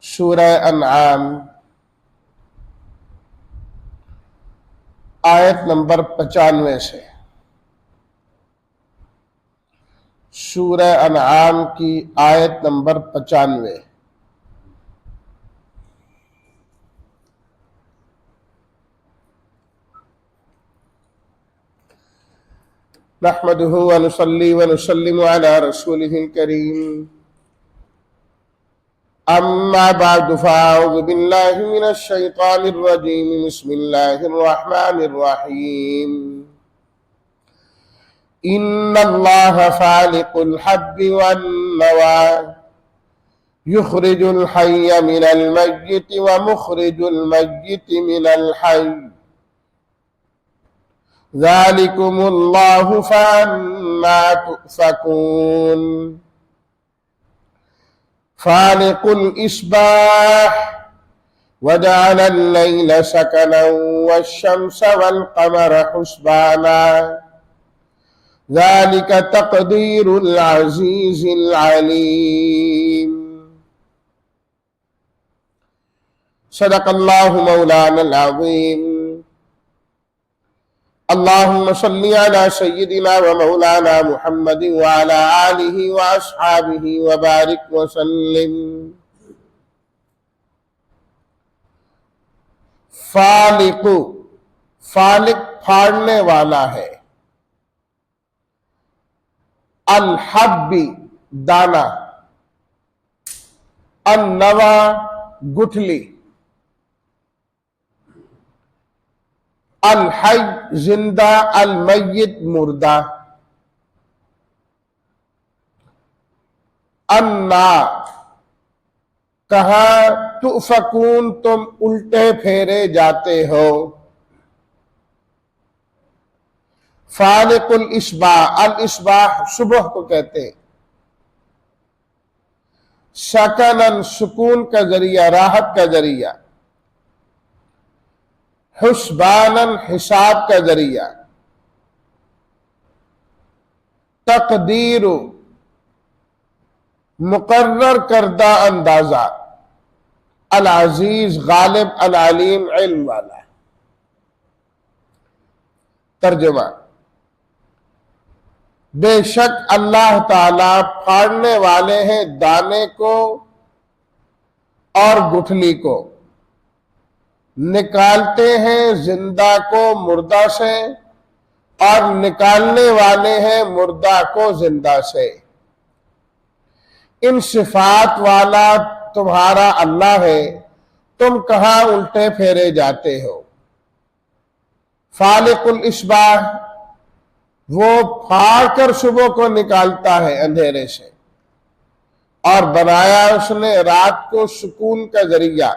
سورہ انعام آیت نمبر 95 سے سورہ انعام کی آیت نمبر 95۔ نحمده ونصلي ونسلم على رسوله الكريم اما بعد فاعوذ بالله من الشيطان الرجيم بسم الله الرحمن الرحيم ان الله فالق الحب والنوى يخرج الحي من الميت ومخرج الميت من الحي ذلكم الله فأنا تؤفكون فالق الإصباح وجعل الليل سكنا والشمس والقمر حسبانا ذلك تقدير العزيز العليم صدق الله مولانا العظيم اللهم صل على سيدنا ومولانا محمد وعلى آله وأصحابه وبارك وسلم۔ فالق، فالق پھاڑنے والا ہے، الحب دانا، النوى گٹھلی، الحی زندہ، المیت مردہ، انا کہاں تؤفکون تم الٹے پھیرے جاتے ہو۔ فالق الاصباح، الاصباح صبح کو کہتے ہیں، سکنن سکون کا ذریعہ، راحت کا ذریعہ، حسباناً حساب کا ذریعہ، تقدیر مقرر کردہ اندازہ، العزیز غالب، العلیم علم والا۔ ترجمہ، بے شک اللہ تعالی پھاڑنے والے ہیں دانے کو اور گٹھلی کو، نکالتے ہیں زندہ کو مردہ سے اور نکالنے والے ہیں مردہ کو زندہ سے۔ ان صفات والا تمہارا اللہ ہے، تم کہاں الٹے پھیرے جاتے ہو۔ فالق الاصباح، وہ پھاڑ کر صبح کو نکالتا ہے اندھیرے سے، اور بنایا اس نے رات کو سکون کا ذریعہ،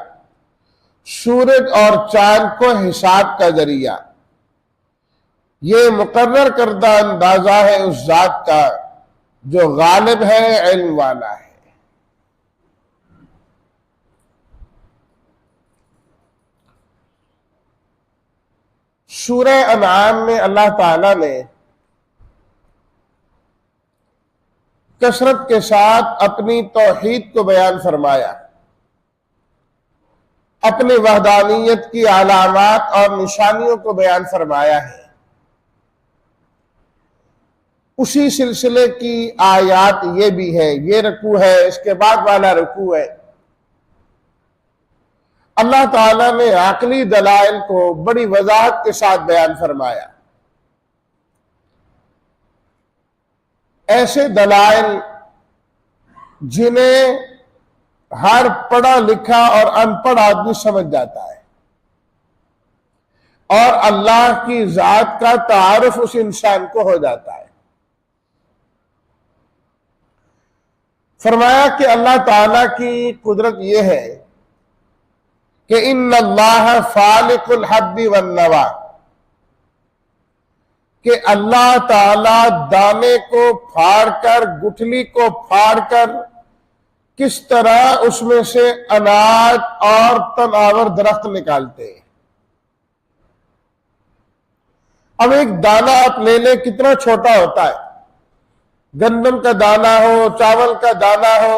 سورج اور چاند کو حساب کا ذریعہ۔ یہ مقرر کردہ اندازہ ہے اس ذات کا جو غالب ہے، علم والا ہے۔ سورہ انعام میں اللہ تعالی نے کثرت کے ساتھ اپنی توحید کو بیان فرمایا، اپنی وحدانیت کی علامات اور نشانیوں کو بیان فرمایا ہے۔ اسی سلسلے کی آیات یہ بھی ہے، یہ رکوع ہے، اس کے بعد والا رکوع ہے۔ اللہ تعالیٰ نے عقلی دلائل کو بڑی وضاحت کے ساتھ بیان فرمایا، ایسے دلائل جنہیں ہر پڑھا لکھا اور ان پڑھ آدمی سمجھ جاتا ہے، اور اللہ کی ذات کا تعارف اس انسان کو ہو جاتا ہے۔ فرمایا کہ اللہ تعالیٰ کی قدرت یہ ہے کہ ان اللہ فالق الحب والنوى، کہ اللہ تعالیٰ دانے کو پھاڑ کر، گٹھلی کو پھاڑ کر کس طرح اس میں سے اناج اور تناور درخت نکالتے ہیں۔ اب ایک دانہ آپ لے لیں، کتنا چھوٹا ہوتا ہے، گندم کا دانہ ہو، چاول کا دانہ ہو،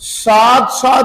7-7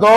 2,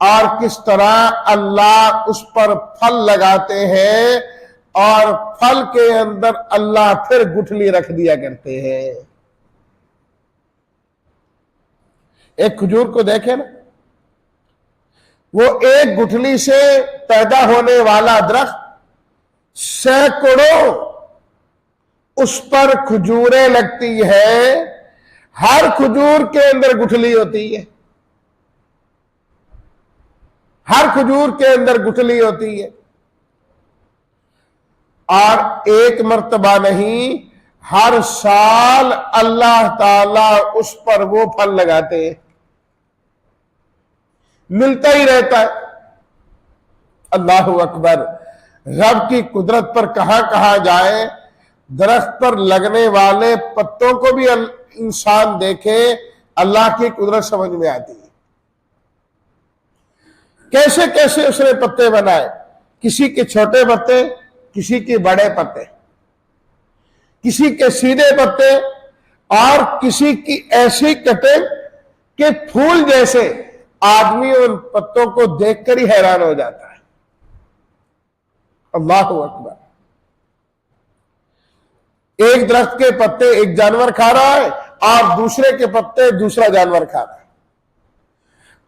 اور کس طرح اللہ اس پر پھل لگاتے ہیں اور پھل کے اندر اللہ پھر گٹھلی رکھ دیا کرتے ہیں. ایک کھجور کو دیکھیں نا، وہ ایک گٹھلی سے پیدا ہونے والا درخت سینکڑوں اس پر کھجوریں لگتی ہے، ہر کھجور کے اندر گٹھلی ہوتی ہے، ہر کھجور کے اندر گٹھلی ہوتی ہے، اور ایک مرتبہ نہیں، ہر سال اللہ تعالی اس پر وہ پھل لگاتے ہیں، ملتا ہی رہتا ہے. اللہ اکبر. رب کی قدرت پر کہاں کہاں جائے، درخت پر لگنے والے پتوں کو بھی انسان دیکھے، اللہ کی قدرت سمجھ میں آتی ہے. کیسے کیسے اس نے پتے بنائے، کسی کے چھوٹے پتے، کسی کے بڑے پتے، کسی کے سیدھے پتے، اور کسی کی ایسی کٹنگ کہ پھول جیسے آدمی ان پتوں کو دیکھ کر ہی حیران ہو جاتا ہے. اللہ اکبر. ایک درخت کے پتے ایک جانور کھا رہا ہے اور دوسرے کے پتے دوسرا جانور کھا رہا ہے.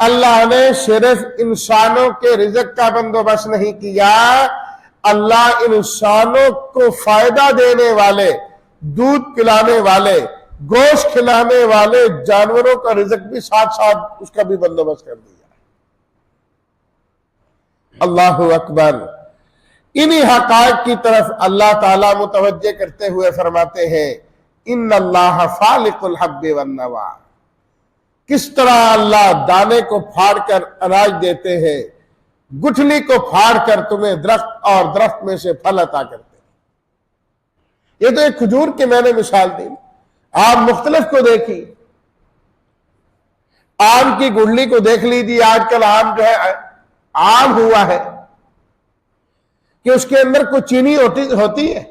اللہ نے صرف انسانوں کے رزق کا بندوبست نہیں کیا، اللہ انسانوں کو فائدہ دینے والے، دودھ پلانے والے، گوشت کھلانے والے جانوروں کا رزق بھی ساتھ ساتھ اس کا بھی بندوبست کر دیا. اللہ اکبر. انہی حقائق کی طرف اللہ تعالیٰ متوجہ کرتے ہوئے فرماتے ہیں ان اللہ فالق الحب والنوى. کس طرح اللہ دانے کو پھاڑ کر اناج دیتے ہیں، گٹھلی کو پھاڑ کر تمہیں درخت اور درخت میں سے پھل عطا کرتے ہیں. یہ تو ایک کھجور کی میں نے مثال دی. آپ مختلف کو دیکھی، آم کی گٹھلی کو دیکھ لیجیے. آج کل آم جو ہے عام ہوا ہے کہ اس کے اندر کوئی چینی ہوتی ہے،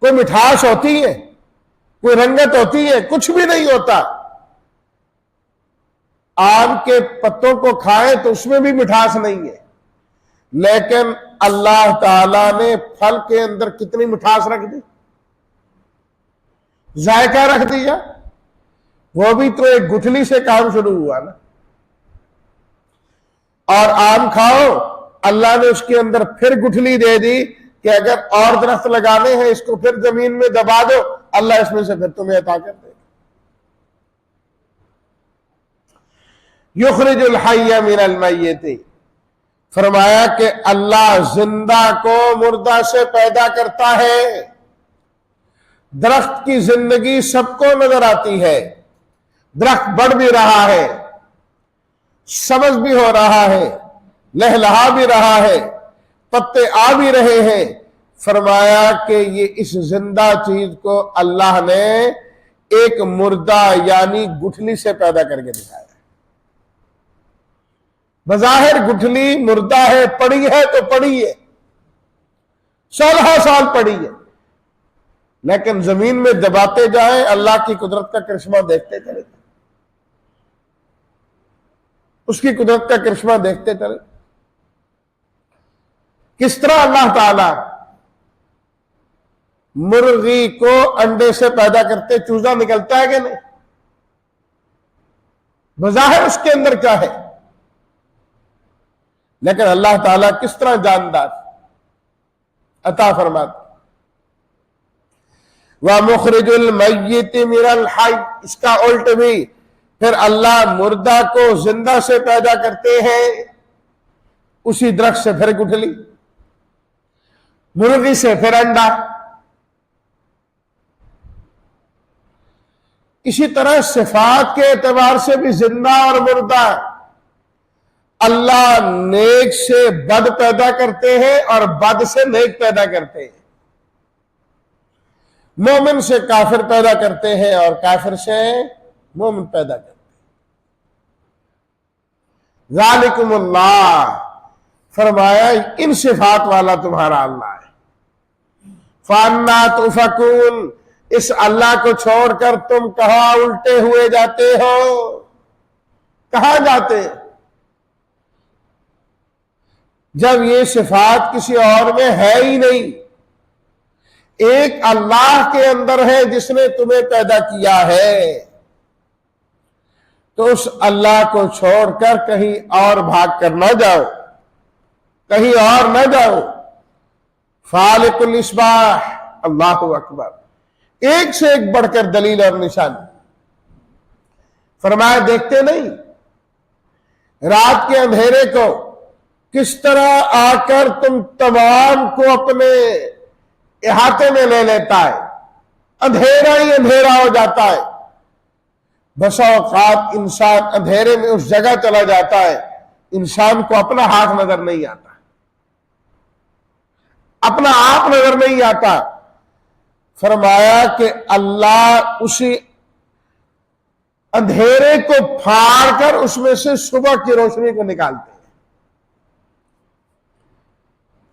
کوئی مٹھاس ہوتی ہے، کوئی رنگت ہوتی ہے، کچھ بھی نہیں ہوتا. آم کے پتوں کو کھائیں تو اس میں بھی مٹھاس نہیں ہے، لیکن اللہ تعالی نے پھل کے اندر کتنی مٹھاس رکھ دی، ذائقہ رکھ دیا. وہ بھی تو ایک گٹھلی سے کام شروع ہوا نا. اور آم کھاؤ، اللہ نے اس کے اندر پھر گٹھلی دے دی کہ اگر اور درخت لگانے ہیں اس کو پھر زمین میں دبا دو، اللہ اس میں سے پھر تمہیں عطا کر دے. یخرج الحی من المیت. فرمایا کہ اللہ زندہ کو مردہ سے پیدا کرتا ہے. درخت کی زندگی سب کو نظر آتی ہے، درخت بڑھ بھی رہا ہے، سبز بھی ہو رہا ہے، لہلہا بھی رہا ہے، پتے آ بھی رہے ہیں. فرمایا کہ یہ اس زندہ چیز کو اللہ نے ایک مردہ یعنی گٹھلی سے پیدا کر کے دکھایا. بظاہر گٹھلی مردہ ہے، پڑی ہے تو پڑی ہے، سالہ سال پڑی ہے، لیکن زمین میں دباتے جائیں اللہ کی قدرت کا کرشمہ دیکھتے چلے، اس کی قدرت کا کرشمہ دیکھتے چلے. کس طرح اللہ تعالی مرغی کو انڈے سے پیدا کرتے چوزا نکلتا ہے کہ نہیں؟ بظاہر اس کے اندر کیا ہے، لیکن اللہ تعالیٰ کس طرح جاندار عطا فرماتا. وَمُخْرِجُ الْمَيِّتِ مِنَ الْحَيِّ. اس کا الٹ بھی پھر اللہ مردہ کو زندہ سے پیدا کرتے ہیں، اسی درخت سے پھر گٹھلی، مرغی سے پھر انڈا. اسی طرح صفات کے اعتبار سے بھی زندہ اور مردہ اللہ نیک سے بد پیدا کرتے ہیں اور بد سے نیک پیدا کرتے ہیں. مومن سے کافر پیدا کرتے ہیں اور کافر سے مومن پیدا کرتے ہیں. ذالکم اللہ. فرمایا ان صفات والا تمہارا اللہ ہے. فَأَنَّا تُؤْفَكُونَ. اس اللہ کو چھوڑ کر تم کہاں الٹے ہوئے جاتے ہو؟ کہاں جاتے؟ جب یہ صفات کسی اور میں ہے ہی نہیں، ایک اللہ کے اندر ہے جس نے تمہیں پیدا کیا ہے، تو اس اللہ کو چھوڑ کر کہیں اور بھاگ کر نہ جاؤ، کہیں اور نہ جاؤ۔ فالق الاصباح، اللہ اکبر، ایک سے ایک بڑھ کر دلیل اور نشان۔ فرمایا دیکھتے نہیں رات کے اندھیرے کو کس طرح آ کر تم تمام کو اپنے احاطے میں لے لیتا ہے، اندھیرا ہی اندھیرا ہو جاتا ہے۔ بسا اوقات انسان اندھیرے میں اس جگہ چلا جاتا ہے، انسان کو اپنا ہاتھ نظر نہیں آتا، اپنا آپ نظر نہیں آتا۔ فرمایا کہ اللہ اسی اندھیرے کو پھاڑ کر اس میں سے صبح کی روشنی کو نکالتے ہیں۔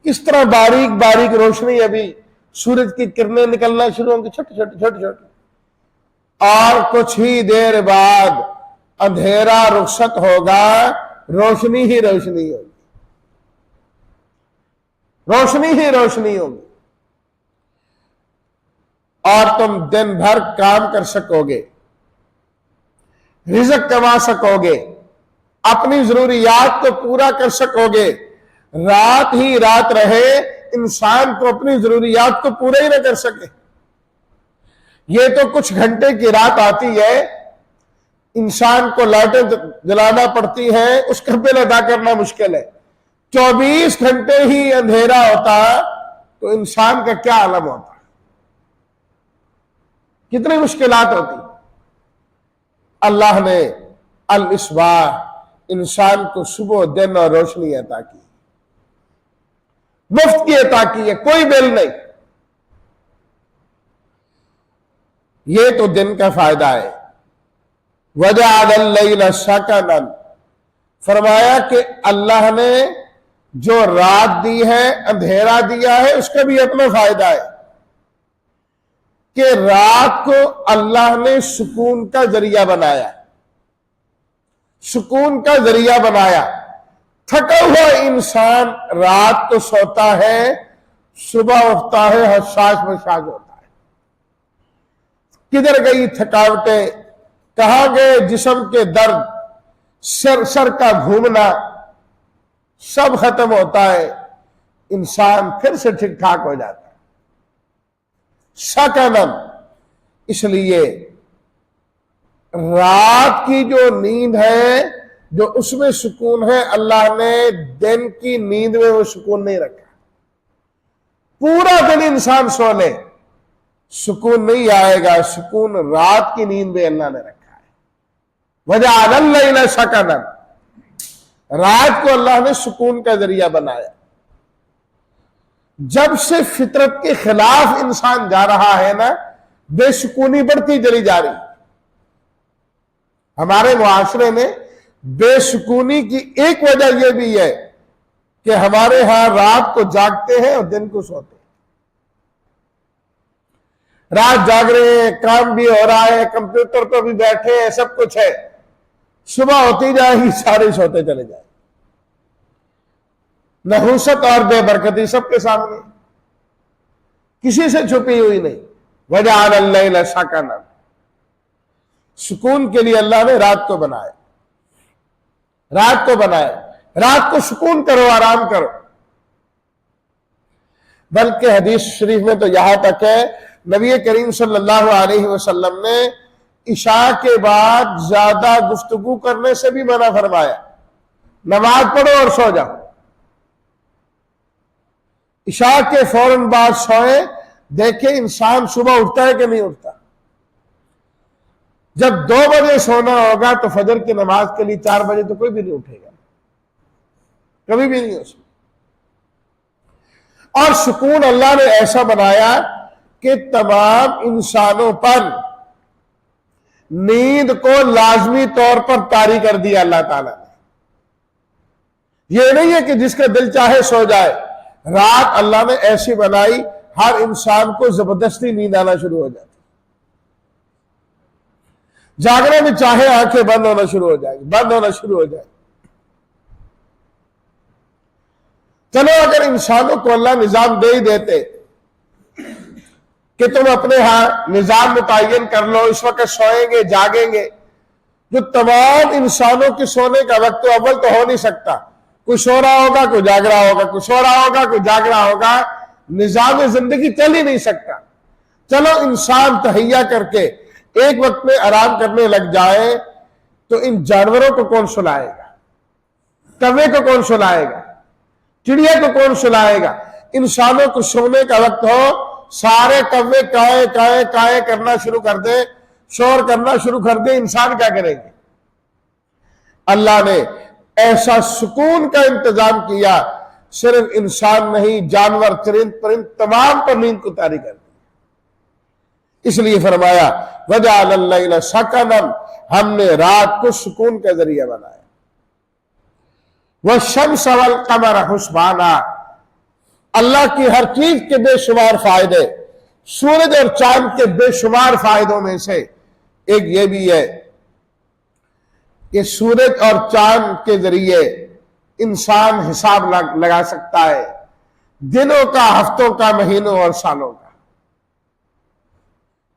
کس طرح باریک باریک روشنی، ابھی سورج کی کرنیں نکلنا شروع ہوں گی، چھوٹی چھوٹی چھوٹی چھوٹی، اور کچھ ہی دیر بعد اندھیرا رخصت ہوگا، روشنی ہی روشنی ہوگی، روشنی ہی روشنی ہوگی، اور تم دن بھر کام کر سکو گے، رزق کما سکو گے، اپنی ضروریات کو پورا کر سکو گے۔ رات ہی رات رہے، انسان کو اپنی ضروریات کو پورا ہی نہ کر سکے۔ یہ تو کچھ گھنٹے کی رات آتی ہے، انسان کو لائٹیں جلانا پڑتی ہیں، اس کا بل ادا کرنا مشکل ہے۔ 24 گھنٹے ہی اندھیرا ہوتا تو انسان کا کیا عالم ہوتا، کتنی مشکلات ہوتی۔ اللہ نے الاصباح، انسان کو صبح دن اور روشنی عطا کی، مفت کی عطا کی ہے، کوئی بل نہیں۔ یہ تو دن کا فائدہ ہے۔ وَجَعَلَ اللَّيْلَ سَكَنًا، فرمایا کہ اللہ نے جو رات دی ہے، اندھیرا دیا ہے، اس کا بھی اپنا فائدہ ہے کہ رات کو اللہ نے سکون کا ذریعہ بنایا، سکون کا ذریعہ بنایا۔ تھکا ہوا انسان رات کو سوتا ہے، صبح اٹھتا ہے حساس مشاج ہوتا ہے۔ کدھر گئی تھکاوٹیں، کہاں گئے جسم کے درد، سر کا گھومنا، سب ختم ہوتا ہے، انسان پھر سے ٹھیک ٹھاک ہو جاتا ہے۔ سکنن، اس لیے رات کی جو نیند ہے، جو اس میں سکون ہے، اللہ نے دن کی نیند میں وہ سکون نہیں رکھا۔ پورا دن انسان سو لے، سکون نہیں آئے گا، سکون رات کی نیند میں اللہ نے رکھا ہے۔ وَجَعَلَ اللَّيْلَ سَكَنًا، رات کو اللہ نے سکون کا ذریعہ بنایا۔ جب سے فطرت کے خلاف انسان جا رہا ہے نا، بے سکونی بڑھتی چلی جا رہی۔ ہمارے معاشرے میں بے سکونی کی ایک وجہ یہ بھی ہے کہ ہمارے ہاں رات کو جاگتے ہیں اور دن کو سوتے ہیں۔ رات جاگ رہے ہیں، کام بھی ہو رہا ہے، کمپیوٹر پہ بھی بیٹھے ہیں، سب کچھ ہے، صبح ہوتی جائے گی سارے سوتے چلے جائیں۔ نحوست اور بے برکتی سب کے سامنے، کسی سے چھپی ہوئی نہیں۔ وَجَعَلَ اللَّيْلَ سَكَنًا، سکون کے لیے اللہ نے رات کو بنایا، رات کو بنایا، رات کو سکون کرو، آرام کرو۔ بلکہ حدیث شریف میں تو یہاں تک ہے، نبی کریم صلی اللہ علیہ وسلم نے عشاء کے بعد زیادہ گفتگو کرنے سے بھی منع فرمایا۔ نماز پڑھو اور سو جاؤ، عشاء کے فوراً بعد سوئیں۔ دیکھیں انسان صبح اٹھتا ہے کہ نہیں اٹھتا۔ جب 2 بجے سونا ہوگا تو فجر کی نماز کے لیے 4 بجے تو کوئی بھی نہیں اٹھے گا، کبھی بھی نہیں ہو سکتا۔ اور سکون اللہ نے ایسا بنایا کہ تمام انسانوں پر نیند کو لازمی طور پر طاری کر دیا اللہ تعالیٰ نے۔ یہ نہیں ہے کہ جس کا دل چاہے سو جائے، رات اللہ نے ایسی بنائی ہر انسان کو زبردستی نیند آنا شروع ہو جاتی، جاگنے میں چاہے آنکھیں بند ہونا شروع ہو جائیں گی، بند ہونا شروع ہو جائے۔ چلو اگر انسانوں کو اللہ نظام دے ہی دیتے کہ تم اپنے ہاں نظام متعین کر لو، اس وقت سوئیں گے جاگیں گے، جو تمام انسانوں کے سونے کا وقت تو اول تو ہو نہیں سکتا، کوئی سو رہا ہوگا کوئی جاگ رہا ہوگا، کوئی سو رہا ہوگا کوئی جاگ رہا ہوگا، نظام زندگی چل ہی نہیں سکتا۔ چلو انسان تہیا کر کے ایک وقت میں آرام کرنے لگ جائے تو ان جانوروں کو کون سلائے گا؟ کوے کو کون سلائے گا؟ چڑیا کو کون سلائے گا؟ انسانوں کو سونے کا وقت ہو، سارے کوے کائے کائے کائے کرنا شروع کر دے، شور کرنا شروع کر دے، انسان کیا کریں گے؟ اللہ نے ایسا سکون کا انتظام کیا، صرف انسان نہیں، جانور، چرند پرند تمام پر نیند کو طاری کر دی۔ اس لیے فرمایا وَجَعَلَ اللَّيْلَ سَكَنًا، ہم نے رات کو سکون کا ذریعہ بنایا۔ وَالشَّمْسَ وَالْقَمَرَ حُسْبَانًا، اللہ کی ہر چیز کے بے شمار فائدے، سورج اور چاند کے بے شمار فائدوں میں سے ایک یہ بھی ہے کہ سورج اور چاند کے ذریعے انسان حساب لگا سکتا ہے، دنوں کا، ہفتوں کا، مہینوں اور سالوں کا۔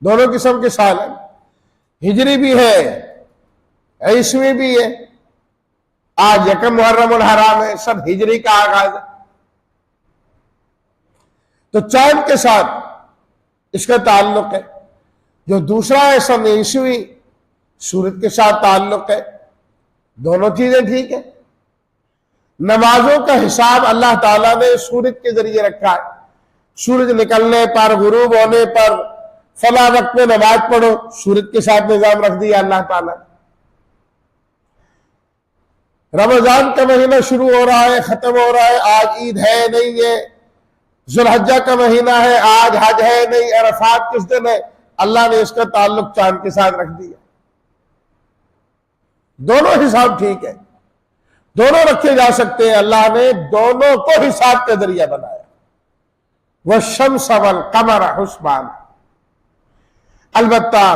دونوں قسم کے سال ہیں، ہجری بھی ہے، عیسوی بھی ہے۔ آج یکم محرم الحرام ہے، سب ہجری کا آغاز ہے۔ تو چاند کے ساتھ اس کا تعلق ہے، جو دوسرا ہے سن عیسوی، سورج کے ساتھ تعلق ہے۔ دونوں چیزیں ٹھیک ہیں۔ نمازوں کا حساب اللہ تعالیٰ نے سورج کے ذریعے رکھا ہے، سورج نکلنے پر، غروب ہونے پر فلاں وقت میں نماز پڑھو، سورج کے ساتھ نظام رکھ دیا اللہ تعالیٰ نے۔ رمضان کا مہینہ شروع ہو رہا ہے، ختم ہو رہا ہے، آج عید ہے نہیں ہے، ذوالحجہ کا مہینہ ہے، آج حج ہے نہیں، عرفات کس دن ہے، اللہ نے اس کا تعلق چاند کے ساتھ رکھ دیا۔ دونوں حساب ٹھیک ہے، دونوں رکھے جا سکتے ہیں، اللہ نے دونوں کو حساب کا ذریعہ بنایا۔ وَالشَّمْسَ وَالْقَمَرَ حُسْبَانًا، البتہ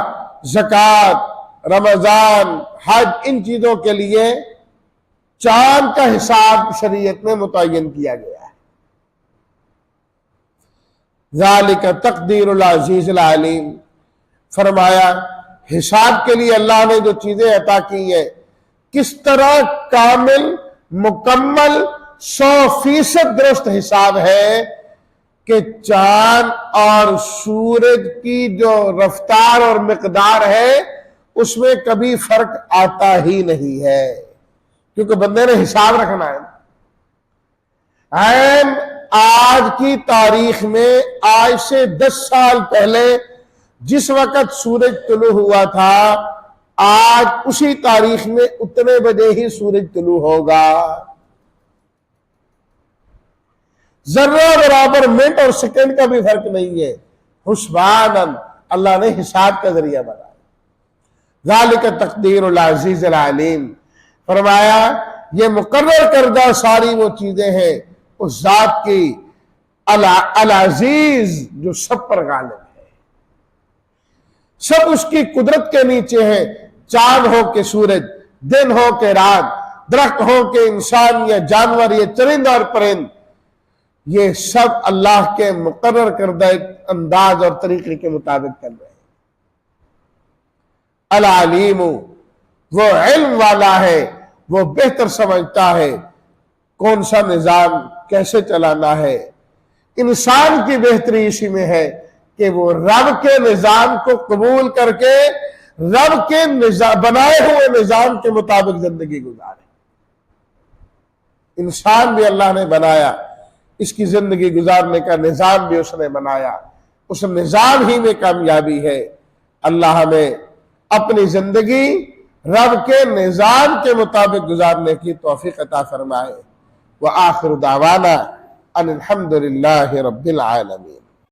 زکوٰۃ، رمضان، حج، ان چیزوں کے لیے چاند کا حساب شریعت میں متعین کیا گیا ہے۔ ذَلِكَ تَقْدِيرُ الْعَزِيزِ الْعَلِيمِ، فرمایا حساب کے لیے اللہ نے جو چیزیں عطا کی ہیں، کس طرح کامل، مکمل، 100% درست حساب ہے کہ چاند اور سورج کی جو رفتار اور مقدار ہے اس میں کبھی فرق آتا ہی نہیں ہے، کیونکہ بندے نے حساب رکھنا ہے۔ آج کی تاریخ میں آج سے 10 سال پہلے جس وقت سورج طلوع ہوا تھا، آج اسی تاریخ میں اتنے بجے ہی سورج طلوع ہوگا۔ ذرہ برابر منٹ اور سیکنڈ کا بھی فرق نہیں ہے۔ حسباناً، اللہ نے حساب کا ذریعہ بنایا۔ ذالک تقدیر العزیز العلیم، فرمایا یہ مقرر کردہ ساری وہ چیزیں ہیں اس ذات کی العزیز جو سب پر غالب ہے، سب اس کی قدرت کے نیچے ہیں، چاند ہو کہ سورج، دن ہو کہ رات، درخت ہو کہ انسان یا جانور یا چرند اور پرند، یہ سب اللہ کے مقرر کردہ انداز اور طریقے کے مطابق کر رہے ہیں۔ العلیم، وہ علم والا ہے، وہ بہتر سمجھتا ہے کون سا نظام کیسے چلانا ہے۔ انسان کی بہتری اسی میں ہے کہ وہ رب کے نظام کو قبول کر کے رب کے بنائے ہوئے نظام کے مطابق زندگی گزارے۔ انسان بھی اللہ نے بنایا، اس کی زندگی گزارنے کا نظام بھی اس نے بنایا، اس نظام ہی میں کامیابی ہے۔ اللہ ہمیں اپنی زندگی رب کے نظام کے مطابق گزارنے کی توفیق عطا فرمائے۔ وآخر دعوانا ان الحمد للہ رب العالمین۔